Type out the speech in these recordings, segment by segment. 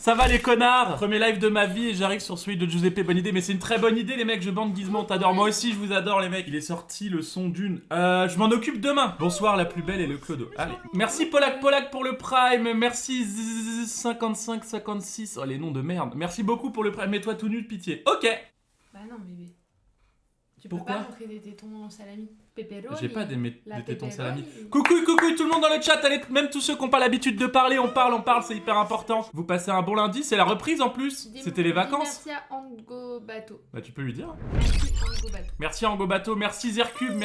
Ça va les connards? Premier live de ma vie et j'arrive sur celui de Giuseppe, bonne idée. Mais c'est une très bonne idée les mecs, je bande Gizmo, t'adores. Moi aussi je vous adore les mecs. Il est sorti le son d'une. Je m'en occupe demain. Bonsoir la plus belle et le clodo. Allez. Merci Polak pour le prime. Merci 5556. Oh les noms de merde. Merci beaucoup pour le prime. Mets-toi tout nu de pitié. Ok. Bah non bébé. Tu Pourquoi? peux pas montrer des tétons en salami. Pepperoni. J'ai pas des tétons salami. pepperoni. Coucou tout le monde dans le chat, allez, même tous ceux qui n'ont pas l'habitude de parler, on parle, c'est hyper important. Vous passez un bon lundi, c'est la reprise en plus. C'était les vacances. Merci à Ango Bato. Bah tu peux lui dire. Merci Ango Bato. Merci Ango Bato, merci Zercube,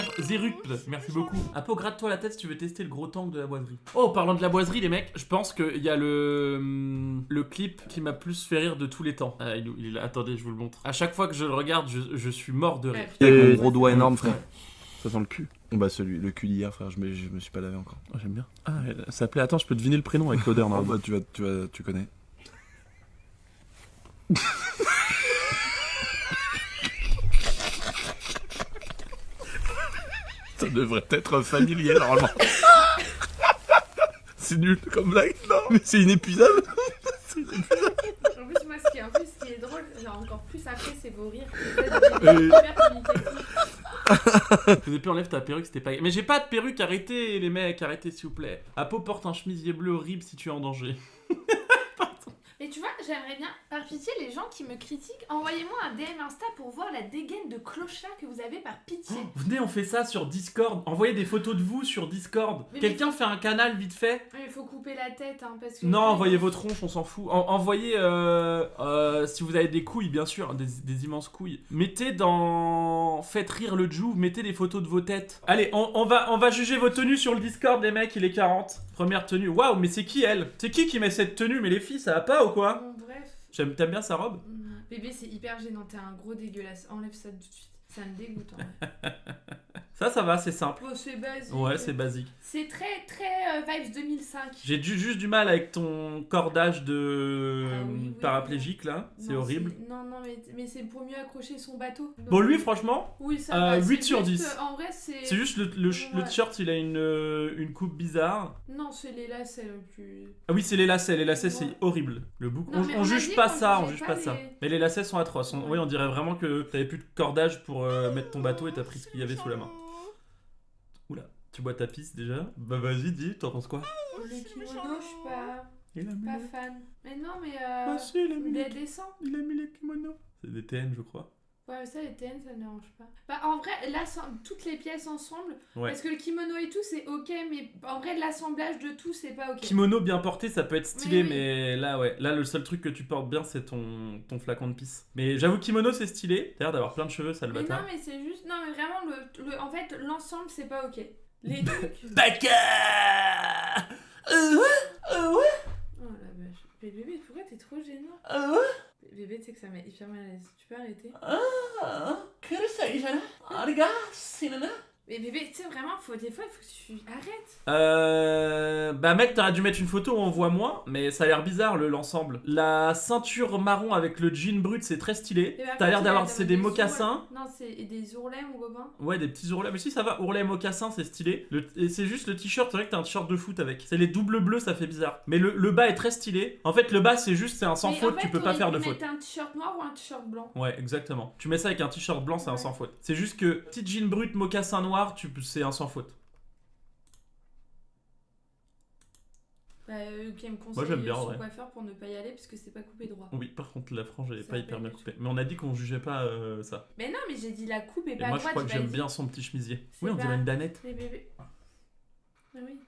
merci beaucoup. Apo, gratte-toi la tête si tu veux tester le gros tank de la boiserie. Oh, parlant de la boiserie les mecs, je pense qu'il y a le clip qui m'a plus fait rire de tous les temps. Il est là, attendez, je vous le montre. À chaque fois que je le regarde, je suis mort de rire. Avec mon gros doigt énorme, frère. Ça sent le cul. Bah le cul d'hier, frère, je me suis pas lavé encore. Oh, j'aime bien. Ah, elle s'appelait, attends, je peux deviner le prénom avec l'odeur, non? Bah tu connais. Ça devrait être familier normalement. C'est nul comme blague. Non, mais c'est inépuisable. En plus, moi, ce qui est drôle, genre encore plus après, c'est vos rires. Vous êtes hyper communicatifs. Depuis enlève ta perruque, c'était pas... Mais j'ai pas de perruque, arrêtez les mecs, arrêtez s'il vous plaît. Apo porte un chemisier bleu horrible si tu es en danger. Mais tu vois, j'aimerais bien, par pitié, les gens qui me critiquent, envoyez-moi un DM Insta pour voir la dégaine de clochard que vous avez par pitié. Venez, on fait ça sur Discord. Envoyez des photos de vous sur Discord. Mais Quelqu'un fait un canal vite fait? Mais il faut couper la tête, hein, parce que... Non, envoyez vos tronches, on s'en fout. Envoyez, si vous avez des couilles, bien sûr, des immenses couilles. Mettez dans... Faites rire le Jou, mettez des photos de vos têtes. Allez, on va juger vos tenues sur le Discord, les mecs, il est 40. Première tenue. Waouh, mais c'est qui elle? C'est qui met cette tenue? Mais les filles, ça va pas ou quoi? Bon, bref. T'aimes bien sa robe? Bébé, c'est hyper gênant, t'es un gros dégueulasse. Enlève ça tout de suite. Ça me dégoûte, hein. Ça va, c'est simple. Oh, c'est basique. Ouais, c'est basique. C'est très vibes 2005. J'ai juste du mal avec ton cordage de Oui, paraplégique là, c'est Non, horrible. Non, mais c'est pour mieux accrocher son bateau. Donc, Bon, lui, franchement, oui, ça va, 8 c'est sur juste, 10. En vrai, c'est... C'est juste le t-shirt, il a une coupe bizarre. Non, c'est les lacets le plus... Ah oui, c'est les lacets Ouais. c'est horrible. Le bouc, Non, mais on on a juge dit pas qu'on ça, jugeait pas ça. les- Mais les lacets sont atroces. Ouais. Oui, on dirait vraiment que t'avais plus de cordage pour mettre ton bateau et t'as pris ce qu'il y avait sous la main. Oula, tu bois ta pisse déjà? Bah vas-y, dis, t'en penses quoi? Le kimono, je suis Il a mis pas le... fan. Mais non, mais... Ah si, il a mis les dessins. il a mis les kimonos. C'est des TN, je crois. Ouais, ça, les TN, ça ne dérange pas. Bah, en vrai, toutes les pièces ensemble, Ouais. parce que le kimono et tout, c'est ok, mais en vrai, l'assemblage de tout, c'est pas ok. Kimono bien porté, ça peut être stylé, Oui. mais là, ouais. Là, le seul truc que tu portes bien, c'est ton flacon de pisse. Mais j'avoue, kimono, c'est stylé. T'as l'air d'avoir plein de cheveux, sale Mais non, bâtard. mais c'est juste... Non, mais vraiment, en fait, l'ensemble, c'est pas ok. Les trucs... Baka Oh la vache. Mais bébé, pourquoi t'es trop gênant? Bébé, tu sais que ça m'a hyper mal à l'aise. Tu peux arrêter? Mais bébé, tu sais, vraiment, des fois, il faut que tu arrêtes. Bah mec, t'aurais dû mettre une photo où on voit moins, mais ça a l'air bizarre l'ensemble. La ceinture marron avec le jean brut, c'est très stylé. Et T'as l'air d'avoir, c'est c'est des mocassins. Non, c'est des ourlets, mon copain. Ouais, des petits ourlets. Mais si, ça va, ourlets mocassins, c'est stylé. Et c'est juste le t-shirt, c'est vrai que t'as un t-shirt de foot avec. C'est les doubles bleus, ça fait bizarre. Mais le bas est très stylé. En fait, le bas, c'est un sans Mais faute, en fait, tu peux pas faire de t'aurais faute. dû mettre un t-shirt noir ou un t-shirt blanc. Ouais, exactement. Tu mets ça avec un t-shirt blanc, c'est un Ouais. sans faute. C'est juste que petit jean brut, mocassin noir, c'est un sans faute. Bah, qui me Moi, conseille j'aime bien, son ouais. coiffeur pour ne pas y aller parce que c'est pas coupé droit. Oui, par contre, la frange, elle est Ça pas hyper fait bien des coupée. Mais on a dit qu'on jugeait pas ça. Mais non, mais j'ai dit la coupe et Et pas moi, droite. je crois que j'ai pas j'aime dit- bien son petit chemisier. C'est Oui, on pas- dirait une danette. Les bébés. Ah oui,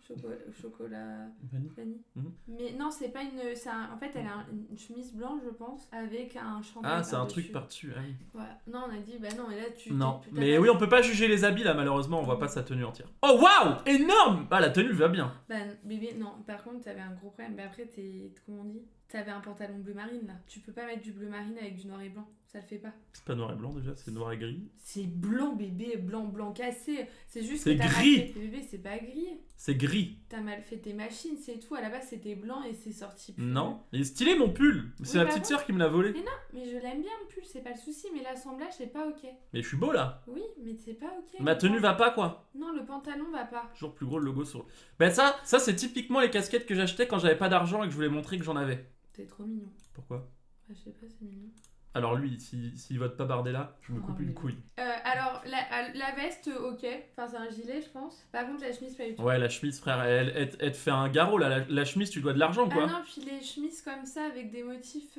chocolat Vanille. vanille. Mhm. Mais non, c'est pas une. En fait, elle a une chemise blanche, je pense, avec un chandail. Ah, c'est un par-dessus. truc par-dessus. Ah oui. Voilà. Non, on a dit, bah non, mais là tu. Non, t'as mais pas- oui, on peut pas juger les habits là, malheureusement, on voit pas sa tenue entière. Oh waouh, énorme. Ah, la tenue va bien. Bah, bébé, non, par contre, t'avais un gros problème. Bah, après, comment on dit? T'avais un pantalon bleu marine là. Tu peux pas mettre du bleu marine avec du noir et blanc. Ça le fait pas. C'est pas noir et blanc déjà, c'est noir et gris. C'est blanc, bébé, blanc cassé. C'est juste C'est que t'as mal gris. fait- Bébé, c'est pas gris. C'est gris. T'as mal fait tes machines, c'est tout. À la base, c'était blanc et c'est sorti plus. Non, il est stylé mon pull. C'est Oui, ma bah petite bon. sœur qui me l'a volé. Mais non, mais je l'aime bien le pull, c'est pas le souci. Mais l'assemblage, c'est pas ok. Mais je suis beau là. Oui, mais c'est pas ok. Ma tenue va pas quoi. Non, le pantalon va pas. Toujours plus gros le logo sur. Ben ça c'est typiquement les casquettes que j'achetais quand j'avais pas d'argent et que je voulais montrer que j'en avais. T'es trop mignon. Pourquoi? Bah, je sais pas, c'est mignon. Alors lui, s'il vote pas Bardella, je me coupe mais une non. couille. Alors, la veste, ok. Enfin, c'est un gilet, je pense. Par contre, la chemise, pas du tout. Ouais, la chemise, frère, elle te fait un garrot, là. La chemise, tu dois de l'argent, quoi. Ah non, puis les chemises comme ça, avec des motifs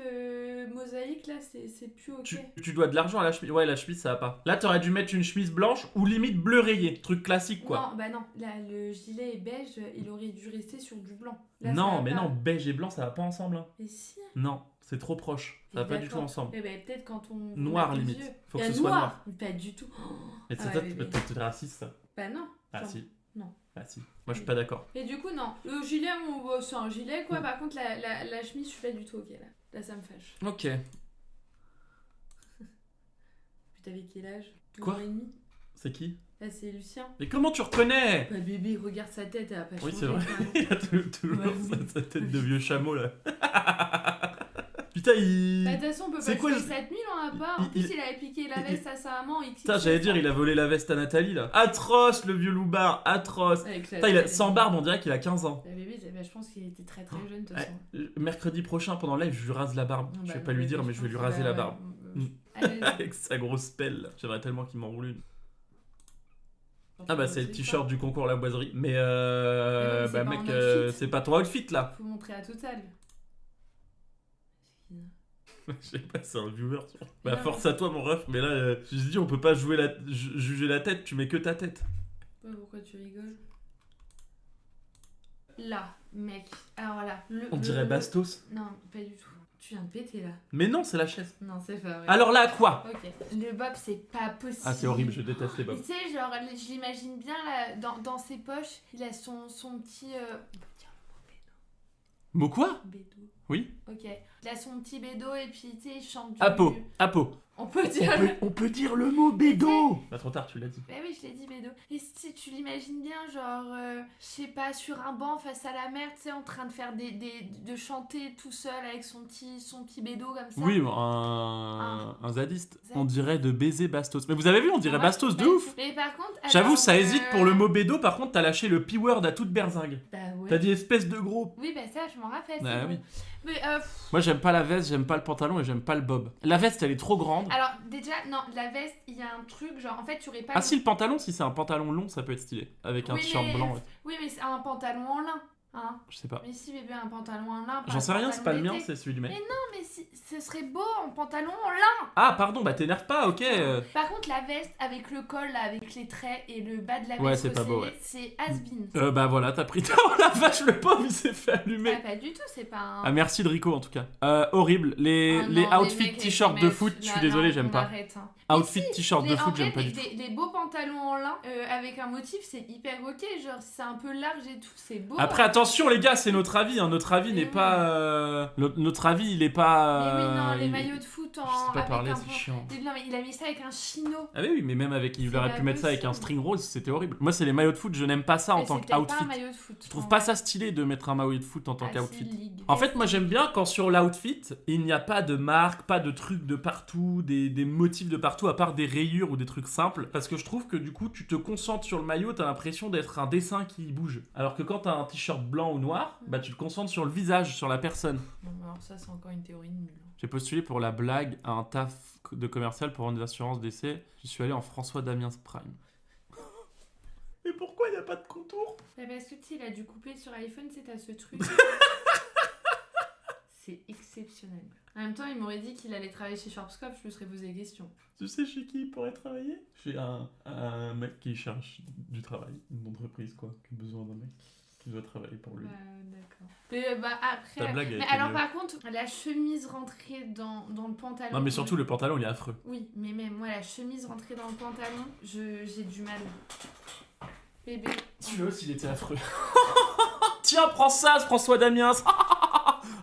mosaïques, là, c'est plus ok. Tu dois de l'argent à la chemise. Ouais, la chemise, ça va pas. Là, t'aurais dû mettre une chemise blanche ou limite bleu rayé. Truc classique, quoi. Non, bah non. Là, le gilet est beige, il aurait dû rester sur du blanc. Là, ça non, va mais pas. non, beige et blanc, ça va pas ensemble. Hein. Mais si. Non, c'est trop proche. Ça va pas du tout D'accord. ensemble. Eh ben, peut-être quand on. Noir, on a des limite. yeux. Faut que Il y a ce soit noir. Pas du tout. Et Ah c'est ouais, toi, bébé. t'es raciste, ça. Bah non. Ah, Genre. si. Non. Ah, si. Moi, je suis pas d'accord. Et du coup, non. Le gilet, c'est un gilet, quoi. Par contre, la chemise, je suis pas du tout ok, là. Là, ça me fâche. Ok. Puis t'avais quel âge? Quoi? 2 ans et demi. C'est qui? Là, c'est Lucien. Mais comment tu reconnais? Bah, bébé, regarde sa tête, elle a pas Oui, changé. c'est vrai. quand même. Il a toujours Ouais. sa tête de vieux chameau, là. Putain, il... Bah, de toute façon, on peut C'est pas quoi, jouer le- cette nuit, on a pas. En il- plus, il- il avait piqué la veste à sa maman. Putain, j'allais dire, il a volé la veste à Nathalie, là. Atroce, le vieux loupard, atroce. Avec la Putain, sans barbe, on dirait qu'il a 15 ans. Bah, bébé, je pense qu'il était très très jeune, de toute Ouais, façon. mercredi prochain, pendant le live, je lui rase la barbe. Je vais pas lui dire, mais je vais lui raser la barbe. Allez, Avec sa grosse pelle. J'aimerais tellement qu'il m'enroule une. Ah bah c'est le t-shirt du concours La Boiserie. Mais Mais bah non, mec, c'est pas en outfit. c'est pas ton outfit là. Faut montrer à Total. Je sais pas, c'est un viewer. Mais Bah non, force à toi mon ref. Mais là, je me dis on peut pas juger la tête, tu mets que ta tête. Ouais, pourquoi tu rigoles? Là, mec. Alors là, On dirait Bastos. Non, pas du tout. Tu viens de péter là. Mais non, c'est la chaise. Non, c'est pas vrai. Alors là, quoi? Ok. Le bob, c'est pas possible. Ah c'est horrible, je déteste les Mais bobs. tu sais, genre, je l'imagine bien là, dans ses poches, il a son petit. On peut dire Mot quoi? bédo. Oui. Ok. Il a son petit bédo et puis tu sais, il chante du. Apo. On peut dire. On peut dire le mot bédo. Bah trop tard, tu l'as dit. Bah oui, je l'ai dit bédo. Et si tu l'imagines bien, genre, je sais pas, sur un banc face à la mer, tu sais, en train de faire de chanter tout seul avec son petit bédo comme ça. Oui, un zadiste. Zad. On dirait de baiser Bastos. Mais vous avez vu, on dirait Ouais, Bastos de bah, ouf. Mais par contre. J'avoue, alors, ça hésite pour le mot bédo. Par contre, t'as lâché le P-word à toute berzingue. Bah ouais. T'as dit espèce de gros. Oui, bah ça, je m'en rappelle. Bah c'est oui. bon. Mais Moi, j'aime pas la veste, j'aime pas le pantalon et j'aime pas le bob. La veste, elle est trop grande. alors, déjà, non, la veste, il y a un truc, genre, en fait, tu aurais pas. Ah si, le pantalon, si c'est un pantalon long, ça peut être stylé. Avec un Oui, t-shirt mais- blanc. Ouais. Oui, mais c'est un pantalon en lin. Hein. Je sais pas. Mais si bébé a un pantalon en lin. J'en sais rien, c'est pas le mien, d'été. c'est celui du mec. Mais non, mais si, ce serait beau en pantalon en lin. Ah, pardon, bah t'énerve pas, ok. Par contre, la veste avec le col, là, avec les traits et le bas de la veste, Ouais, c'est pas beau, resserré, c'est has-been. Bah voilà, t'as pris. Oh la vache, le pauvre, il s'est fait allumer. Pas du tout, c'est pas un. Ah merci de Rico en tout cas. Horrible. Les Ah non, outfits mecs, t-shirt les de mecs, foot, je là, suis désolé, non, j'aime on pas. arrête, hein. Outfit Mais si, t-shirt de en foot, vrai, j'aime pas du tout. les beaux pantalons en lin avec un motif, c'est hyper ok. Genre, c'est un peu large et tout, c'est beau. Après attention les gars, c'est notre avis. Hein. Notre avis Mais n'est oui. pas. Notre avis, il est pas. Mais oui, non, les il- maillots de foot en. Je sais pas avec parler, un c'est pan- chiant. Non, mais il a mis ça avec un chino. Ah oui, mais même avec, il C'est aurait pas pu mettre ça avec un possible. string rose, c'était horrible. Moi, c'est les maillots de foot, je n'aime pas ça en Mais tant c'est peut-être pas qu'outfit. un maillot de foot. Je trouve pas ça stylé de mettre un maillot de foot en tant Ah, qu'outfit. c'est ligue. En fait, moi j'aime bien quand sur l'outfit, il n'y a pas de marque, pas de trucs de partout, des motifs de partout, à part des rayures ou des trucs simples. Parce que je trouve que du coup, tu te concentres sur le maillot, t'as l'impression d'être un dessin qui bouge. Alors que quand t'as un t-shirt blanc ou noir, bah tu te concentres sur le visage, sur la personne. Non, mais alors ça, c'est encore une théorie nulle. J'ai postulé pour la blague à un taf de commercial pour une assurance d'essai. Je suis allé en François Damiens Prime. Et pourquoi il n'y a pas de contour? Bah, parce que tu sais, il a dû couper sur iPhone, c'est à ce truc. C'est exceptionnel. En même temps, il m'aurait dit qu'il allait travailler chez Schwarzkopf, je me serais posé des questions. Tu sais chez qui il pourrait travailler? Chez un mec qui cherche du travail, une entreprise quoi, qui a besoin d'un mec qui doit travailler pour lui. D'accord. Mais bah après. Ta blague a Mais été alors mieux. par contre, la chemise rentrée dans le pantalon. Non mais surtout le pantalon il est affreux. Oui, mais même moi, la chemise rentrée dans le pantalon, j'ai du mal. Bébé. Celui-là aussi il était affreux. Tiens prends ça François Damiens.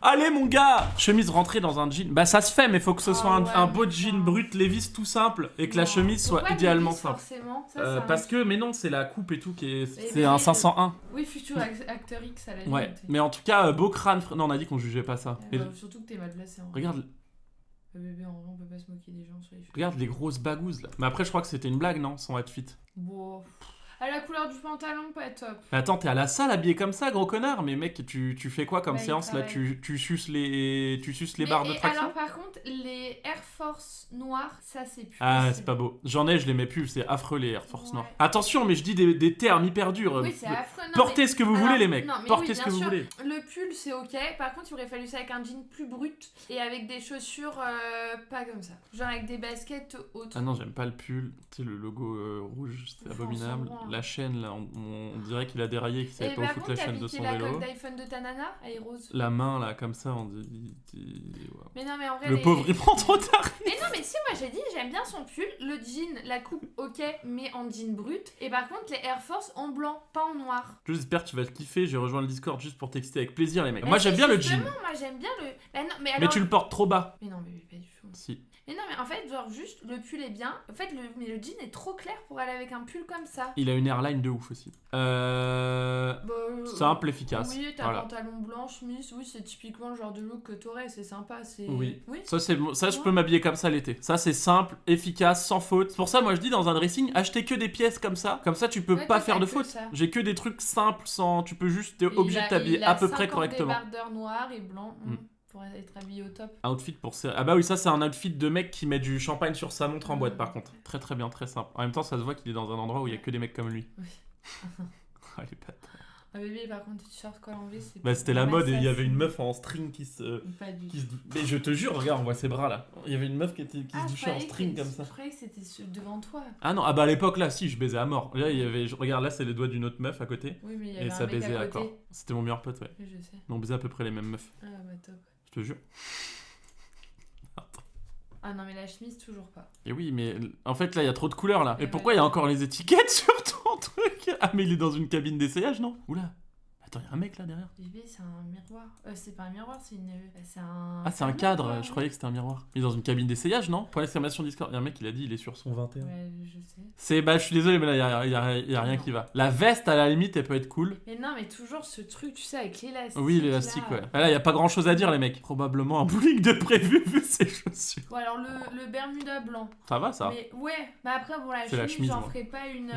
Allez mon gars. Chemise rentrée dans un jean. Bah ça se fait mais faut que ce Oh, soit ouais, un beau mais jean non. brut Levi's tout simple et que la Non. chemise soit Pourquoi idéalement Levi's, simple. Forcément, ça, Parce que mais non c'est la coupe et tout qui est Mais c'est un oui, 501. Oui, futur acteur X à la limite. Ouais mais en tout cas beau crâne. Non on a dit qu'on jugeait pas ça. Et Surtout que t'es mal placé. En regarde Bébé, en vrai, on peut pas se moquer des gens sur les cheveux. regarde les grosses bagouzes là. Mais après je crois que c'était une blague non son outfit. Bon. À la couleur du pantalon, pas top. Mais attends, t'es à la salle habillé comme ça, gros connard. Mais mec, tu fais quoi comme Bah, il séance là? travaille. Tu suces les Mais- barres de et traction? alors, par contre, les Air Force noirs, ça, c'est plus Ah, possible. c'est pas beau. J'en ai, je les mets plus, c'est affreux les Air Force Ouais. noirs. Attention, mais je dis des termes hyper durs. Oui, c'est affreux. Non, Portez mais- ce que vous alors, voulez, les mecs. non, mais Portez oui, ce bien que vous sûr. voulez. Le pull, c'est ok. Par contre, il aurait fallu ça avec un jean plus brut et avec des chaussures pas comme ça. Genre avec des baskets hautes. Ah non, j'aime pas le pull. Tu sais, le logo rouge, c'est Enfin, abominable. on s'en branle. La chaîne, là, on dirait qu'il a déraillé, qu'il savait Et pas où par foutre contre, la t'as chaîne de piqué son la vélo. coque d'iPhone de ta nana, elle est rose. La main, là, comme ça, on dit... wow. Mais non, mais en vrai. Le pauvre, il prend trop tard. Mais non, mais si, moi j'ai dit, j'aime bien son pull, le jean, la coupe ok, mais en jean brut. Et par contre, les Air Force en blanc, pas en noir. J'espère que tu vas te kiffer. J'ai rejoint le Discord juste pour t'exciter avec plaisir, les mecs. Bah, Moi, j'aime si, bien le justement, jean. Moi j'aime bien le. Bah, non, mais Mais alors. tu le portes trop bas. Mais non, mais pas du tout. Si. Mais non, mais en fait, genre juste, le pull est bien. En fait, mais le jean est trop clair pour aller avec un pull comme ça. Il a une airline de ouf aussi. Bah, Simple, efficace. Oui, t'as Voilà. pantalon blanc, chemise, oui, c'est typiquement le genre de look que t'aurais, c'est sympa, c'est... Oui. Oui. Ça, je peux m'habiller comme ça l'été. Ça, c'est simple, efficace, sans faute. C'est pour ça, moi, je dis dans un dressing, achetez que des pièces comme ça. Comme ça, tu peux Ouais, pas toi, faire t'as de que faute. ça. J'ai que des trucs simples, sans. Tu peux juste. T'es Et obligé il de a- t'habiller il a à peu près 50 correctement. débardeurs noirs et blancs pour être habillé au top. Outfit pour. Ah bah oui, ça, c'est un outfit de mec qui met du champagne sur sa montre en boîte, par contre. Très très bien, très simple. En même temps, ça se voit qu'il est dans un endroit où il y a que des mecs comme lui. Oui. Ah, les pattes. Ah bébé, par contre, t-shirt col enlevé, c'est... Bah, c'était la Ouais, mode et ça, il y avait c'est- une meuf en string qui se. Pas du tout. Mais je te jure, regarde, on voit ses bras là. Il y avait une meuf qui se je douchait en croyais string que- comme ça. Je croyais que c'était devant toi. Ah non, ah bah à l'époque là, si, je baisais à mort. Là, il y avait. Regarde, là, c'est les doigts d'une autre meuf à côté. Oui, mais il y avait Et un ça mec baisait à à côté. corps. C'était mon meilleur pote, ouais. Oui, je sais. On baisait à peu près les mêmes meufs. Ah bah top. Je te jure. Ah non, mais la chemise, toujours pas. Et oui, mais en fait, là, il y a trop de couleurs là. Et Et pourquoi il y a encore les étiquettes sur ton truc? Ah, mais il est dans une cabine d'essayage, non? Oula. Attends, il y a un mec là derrière. Bébé, c'est un miroir. C'est pas un miroir, c'est une... c'est un... Ah, c'est un cadre, cadre, ouais. je croyais que c'était un miroir. Il est dans une cabine d'essayage, non? Point d'exclamation Discord. Il y a un mec, il a dit, il est sur son 21. Ouais, je sais. C'est, bah, je suis désolé, mais là, il y a rien Non. qui va. La veste, à la limite, elle peut être cool. Mais non, mais toujours ce truc, tu sais, avec l'élastique. Oui, l'élastique, là. ouais. Ah, là, il y a pas grand chose à dire, les mecs. Probablement un bowling de prévu vu ses chaussures. Bon, alors le Bermuda blanc. Ça va, ça? Mais ouais, bah après, bon, C'est la chemise, chemise, j'en moi. ferai pas une.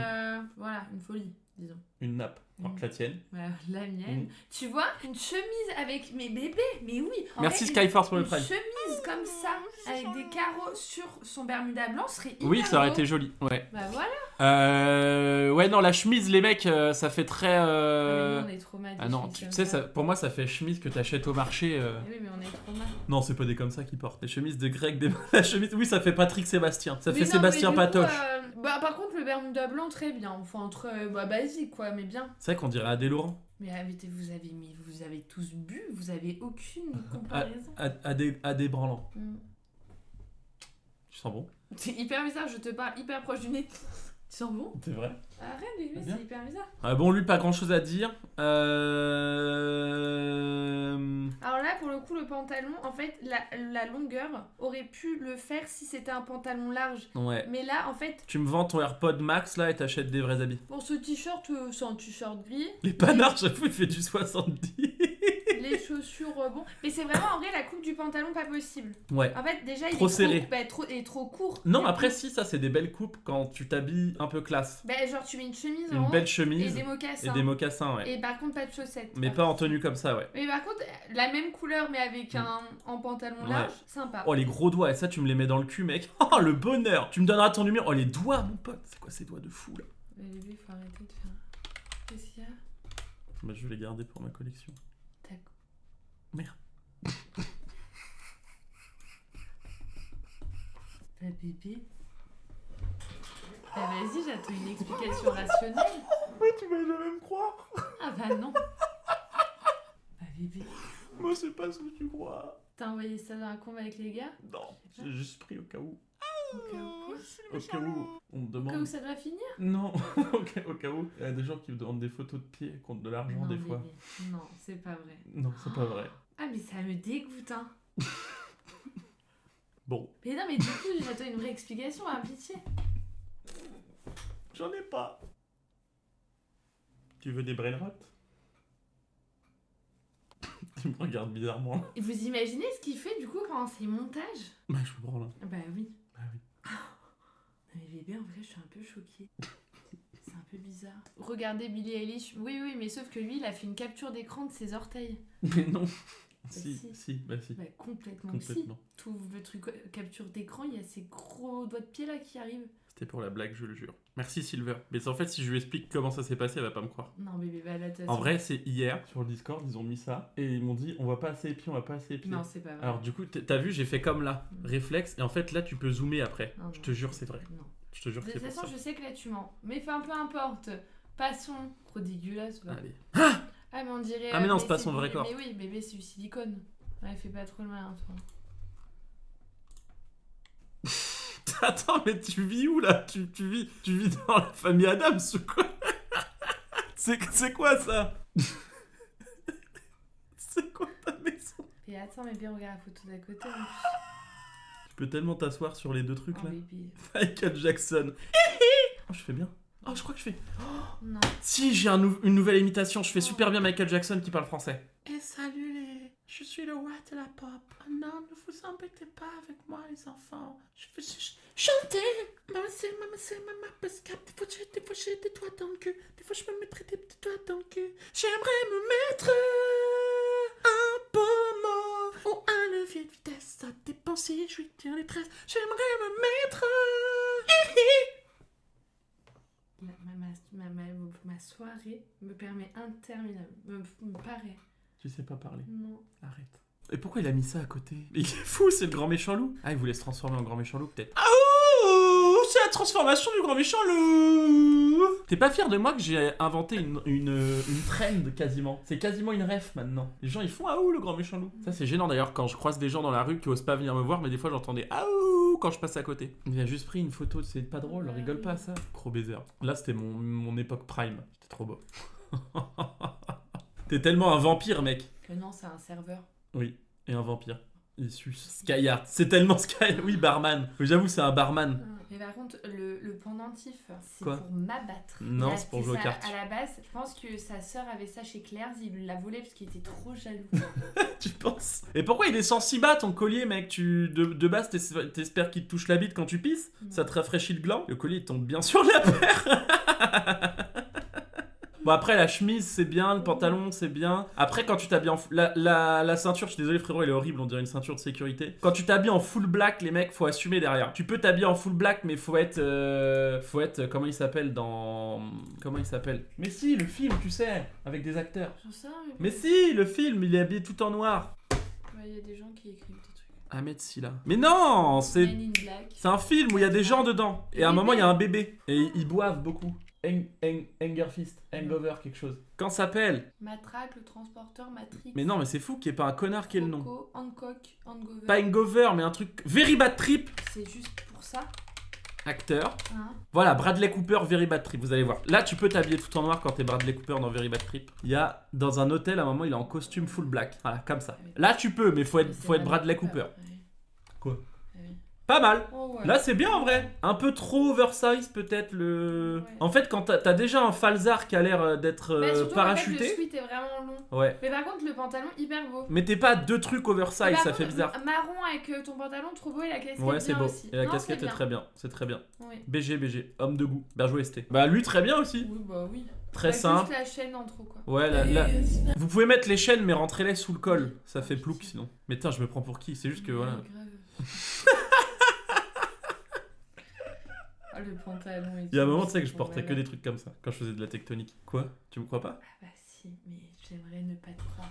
Voilà, une folie, disons. Une nappe. Alors que la tienne. Voilà, la mienne. Mm. Tu vois, une chemise avec mes bébés, mais oui. En Merci vrai, Skyforce pour le une prime. chemise comme ça, avec des carreaux sur son Bermuda blanc, serait hyper Oui, ça aurait beau. été joli. Ouais. Bah voilà. Ouais, non, la chemise, les mecs, ça fait très. Ah, mais nous, on est trop mal. Ah non, tu sais, ça, pour moi, ça fait chemise que t'achètes au marché. Oui, mais on est trop mal. Non, c'est pas des comme ça qui portent. Les chemises de grec, la chemise. Oui, ça fait Patrick Sébastien. Ça Mais fait non, Sébastien mais du coup, Patoche. bah, par contre, le Bermuda blanc, très bien. Enfin, très basique, quoi, mais bien. C'est vrai qu'on dirait Adé Laurent. Mais vous avez tous bu, vous avez aucune comparaison. Adé Branlant. Mm. Tu sens bon? C'est hyper bizarre, je te parle hyper proche du nez. Tu sens bon? C'est vrai. Arrête, bébé, Bien. c'est hyper bizarre. Bon, lui, pas grand chose à dire. Alors là, pour le coup, le pantalon, en fait, la longueur aurait pu le faire si c'était un pantalon large. Ouais. Mais là, en fait, Tu me vends ton AirPod Max là et t'achètes des vrais habits. pour ce t-shirt, c'est un t-shirt gris. Les panards, chaque fois, il fait du 70. Les chaussures, bon. Mais c'est vraiment, en vrai, la coupe du pantalon, pas possible. Ouais. En fait, déjà, il Trop est serré. il est trop court. Non, Du après, coup, si, ça, c'est des belles coupes quand tu t'habilles un peu classe. bah, genre, tu mets une chemise en Une haut belle et chemise des mocassins. et des mocassins, ouais. Et par contre, pas de chaussettes. Mais pas en tenue comme ça, ouais. Mais par contre, la même couleur, mais avec en pantalon Ouais. large, sympa. Oh, les gros doigts, et ça, tu me les mets dans le cul, mec. Oh, le bonheur. Tu me donneras ton numéro. Oh, les doigts, mon pote. C'est quoi ces doigts de fou, là? Mais bébé, faut arrêter de faire. Qu'est-ce qu'il y a? Bah, je vais les garder pour ma collection. Tac. Merde. Bah, bébé. Bah, vas-y, j'attends une explication rationnelle. Oui, tu vas jamais me croire. Ah bah non. Bah, bébé. Moi, c'est pas ce que tu crois. T'as envoyé ça dans un combe avec les gars? Non, j'ai juste pris au cas où. Au cas où quoi? Au cas où on me Au cas demande. où ça doit finir? Non, au cas où. Il y a des gens qui me demandent des photos de pieds contre de l'argent Non, des fois. bébé. Non, c'est pas vrai. Non, c'est pas vrai. Ah, mais ça me dégoûte, hein. Bon, Mais non, mais du coup, j'attends une vraie explication, hein, pitié. j'en ai pas. Tu veux des brain rot? Tu me regardes bizarrement. Et vous imaginez ce qu'il fait du coup pendant ses montages? Bah, je me branle. Bah oui. Bah oui. Mais bébé, en vrai, je suis un peu choquée. C'est un peu bizarre. Regardez Billie Eilish. Oui, mais sauf que lui, il a fait une capture d'écran de ses orteils. Mais non. si. Si. Bah, complètement. Si. Tout le truc capture d'écran, il y a ces gros doigts de pied là qui arrivent. C'était pour la blague, je le jure. Merci Silver. Mais en fait, si je lui explique comment ça s'est passé, elle va pas me croire. Non, bébé, bah là, En vrai, c'est hier, sur le Discord, ils ont mis ça. Et ils m'ont dit, on va pas assez épier, on va pas assez épier. Non, c'est pas vrai. Alors du coup, t'as vu, j'ai fait comme là, réflexe. Et en fait, là, tu peux zoomer après. Non, je te jure, c'est vrai. Non. Je te jure que De c'est toute pour façon, ça. je sais que là, tu mens. Mais enfin, peu importe. Passons. Trop dégueulasse. Va. Allez. Ah, mais on dirait... Ah, mais non, c'est pas son vrai corps. Mais oui, bébé, c'est du silicone. Ouais, fais pas trop le malin, toi. Attends, mais tu vis où là tu vis dans la famille Adams ou quoi? C'est quoi ça? C'est quoi ta maison? Et attends, mais bien, regarde la photo d'à côté. Hein. Tu peux tellement t'asseoir sur les deux trucs Oh, là. bébé. Michael Jackson. Oh, je fais bien. Oh, je crois que je fais. Non. Si, j'ai une nouvelle imitation. Je fais super bien Michael Jackson qui parle français. Et salut je suis le roi de la pop. Oh non, ne vous embêtez pas avec moi les enfants. Je veux juste chanter. Maman, parce que des fois j'ai des doigts dans le cul. Des fois je me mettrai des petits doigts dans le cul. J'aimerais me mettre un pommeau ou un levier de vitesse. Ça dépend si je suis dans les tresses. J'aimerais me mettre... Ma soirée me permet interminable. Me paraît. Tu sais pas parler. Non. Arrête. Et pourquoi il a mis ça à côté? Il est fou, c'est le grand méchant loup. Ah, il voulait se transformer en grand méchant loup, peut-être. Ah ouh, c'est la transformation du grand méchant loup. T'es pas fier de moi que j'ai inventé une trend quasiment? C'est quasiment une ref maintenant. Les gens ils font ah ouh le grand méchant loup. Ça c'est gênant d'ailleurs quand je croise des gens dans la rue qui osent pas venir me voir, mais des fois j'entendais ah ouh quand je passe à côté. Il a juste pris une photo, c'est pas drôle, rigole pas à ça. Gros baiser. Là c'était mon époque prime. C'était trop beau. T'es tellement un vampire mec. Que non, c'est un serveur. Oui, et un vampire. Il suce. Skyheart. C'est tellement Sky. Oui, barman. Oui, j'avoue, c'est un barman. Mais par contre, le pendentif, c'est Quoi pour m'abattre. Non, Il a c'est pour acheté jouer aux ça cartes. À la base, je pense que sa sœur avait ça chez Claire's, il l'a volé parce qu'il était trop jaloux. Tu penses? Et pourquoi il descend si bas ton collier, mec? De base, t'espères qu'il te touche la bite quand tu pisses? Ça te rafraîchit le gland? Le collier il tombe bien sur la paire. Bon après la chemise c'est bien, le pantalon c'est bien. Après quand tu t'habilles en... La ceinture, je suis désolé frérot, elle est horrible, on dirait une ceinture de sécurité. Quand tu t'habilles en full black, les mecs, faut assumer derrière. Tu peux t'habiller en full black mais faut être... comment il s'appelle dans... Comment il s'appelle? Mais si, le film, tu sais, avec des acteurs. J'en sais, Mais si, le film, il est habillé tout en noir. il y a des gens qui écrivent des trucs. Ahmed Silla. Mais non, c'est... Men in Black. C'est un film où il y a des gens dedans. Et à un moment, il y a un bébé. Et ils boivent beaucoup. Hangerfist, Hangover, quelque chose. Quand ça s'appelle? Matraque, le transporteur, Matrix. Mais non, mais c'est fou qu'il n'y ait pas un connard qui ait le nom. Coco, Hancock, Hangover. Pas Hangover, mais un truc. Very Bad Trip. C'est juste pour ça. Acteur. Hein. Voilà, Bradley Cooper, Very Bad Trip, vous allez voir. Là, tu peux t'habiller tout en noir quand t'es Bradley Cooper dans Very Bad Trip. Il y a, dans un hôtel, à un moment, il est en costume full black. Voilà, comme ça. Là, tu peux, mais faut être Bradley Cooper. Ouais. Quoi? Ouais. Pas mal. Oh, ouais. Là, c'est bien en vrai. Un peu trop oversize, peut-être. Ouais. En fait, quand t'as déjà un falzar qui a l'air d'être Mais surtout, parachuté. En fait, le sweat est vraiment long. Ouais. Mais par contre, le pantalon, hyper beau. Mettez pas deux trucs oversize, Mais par ça contre, fait bizarre. Marron avec ton pantalon, trop beau, et la casquette Ouais, c'est bien beau. aussi. Et la Non, casquette c'est est très bien. C'est très bien. Oui. BG, homme de goût. Bien joué, ST. Bah, lui, très bien aussi. Oui, bah oui. Très Bah, simple. Juste la chaîne en trop, quoi. Ouais, vous pouvez mettre les chaînes, mais rentrez-les sous le col. Ça fait plouc sinon. Mais tiens, je me prends pour qui? C'est juste que voilà. Grave. Ah, le pantalon et Il y a un tout, moment, tu sais, que je bon, portais que voilà. des trucs comme ça quand je faisais de la tectonique. Quoi? Tu me crois pas? Ah bah si, mais j'aimerais ne pas te croire.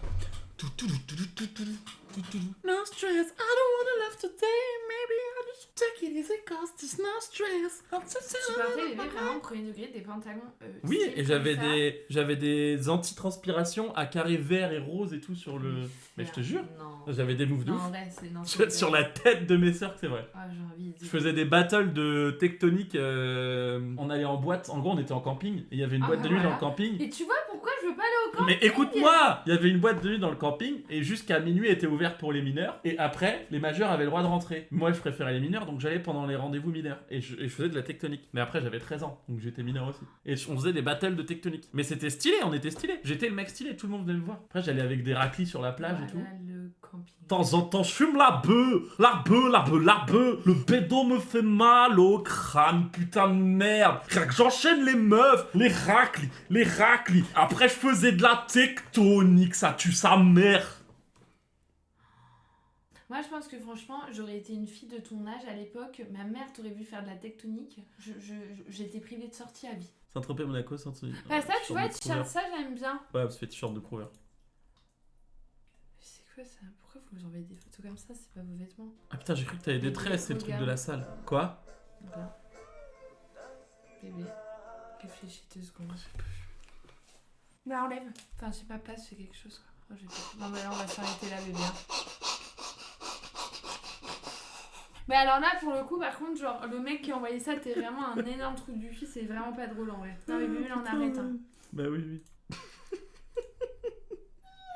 No stress, I don't wanna love today. Maybe I'll just take it easy cause there's no stress. Tu portais les vraiment premier degré des pantalons. Oui, style et comme j'avais des anti-transpirations à carré vert et rose et tout sur le... Mais je te jure, Non. j'avais des moves de Non, ouf. en vrai, c'est non. c'est Sur vrai. la tête de mes sœurs, c'est vrai. Ah, j'ai envie de Je faisais des battles de tectonique. On allait en boîte. En gros, on était en camping. Et il y avait une Ah, boîte bah de nuit voilà. dans le camping. Et tu vois pourquoi je veux pas aller au camp? Mais écoute-moi! Il y avait une boîte de nuit dans le camping. Et jusqu'à minuit était ouverte pour les mineurs. Et après, les majeurs avaient le droit de rentrer. Moi, je préférais les mineurs. Donc j'allais pendant les rendez-vous mineurs. Et je faisais de la tectonique. Mais après, j'avais 13 ans. Donc j'étais mineur aussi. Et on faisait des battles de tectonique. Mais c'était stylé. On était stylé. J'étais le mec stylé. Tout le monde venait me voir. Après, j'allais avec des raclis sur la plage et tout. Voilà le camp De temps en temps, je fume la bœuf. Le bédo me fait mal au crâne, putain de merde. J'enchaîne les meufs, les raclis. Après, je faisais de la tectonique, ça tue sa mère. Moi, je pense que franchement, j'aurais été une fille de ton âge à l'époque. Ma mère t'aurait vu faire de la tectonique. J'étais privée de sortie à vie. Saint-Tropez, Monaco, Saint-Tropez. Bah, ça, tu vois, t-shirt, ça, j'aime bien. Ouais, parce que t-shirt de couvert. C'est quoi ça? Pourquoi vous envoyez des photos comme ça? C'est pas vos vêtements. Ah putain, j'ai cru que t'avais des tresses, c'est le truc de la salle. Quoi? Voilà. Bébé, réfléchis 2 secondes. Bah, enlève. Enfin, je sais pas, passe, fais quelque chose. Quoi. Oh, non, mais là, on va s'arrêter là, bébé. Mais alors là, pour le coup, par contre, genre, le mec qui a envoyé ça, t'es vraiment un énorme trou du cul, c'est vraiment pas drôle en vrai. Non, mais bébé, là, on arrête. Hein. Bah oui.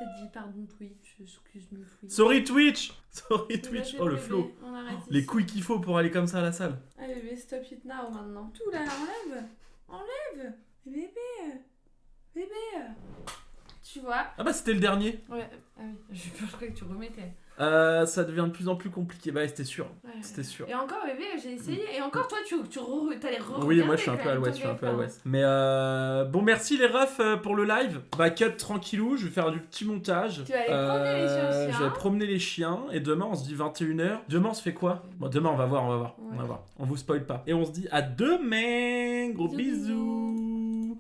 Elle dit pardon Twitch, excuse-moi Twitch. Sorry Twitch. Oh le bébé, flow. on arrête Les ici. couilles qu'il faut pour aller comme ça à la salle. Ah bébé, stop it now maintenant. Tout là, enlève. Bébé. Tu vois? Ah bah c'était le dernier. Ouais, ah oui, je croyais que tu remettais. Ça devient de plus en plus compliqué. Bah c'était sûr. Ouais. C'était sûr. Et encore bébé, j'ai essayé. Et encore toi, t'allais Oui, moi je suis un peu à l'ouest, Mais bon, merci les refs pour le live. Bah cut tranquillou, je vais faire du petit montage. Tu vas aller promener les chiens. Je vais promener les chiens. Et demain on se dit 21h. Demain on se fait quoi? Bon, demain on va voir. Ouais. On vous spoil pas. Et on se dit à demain. Gros bisous.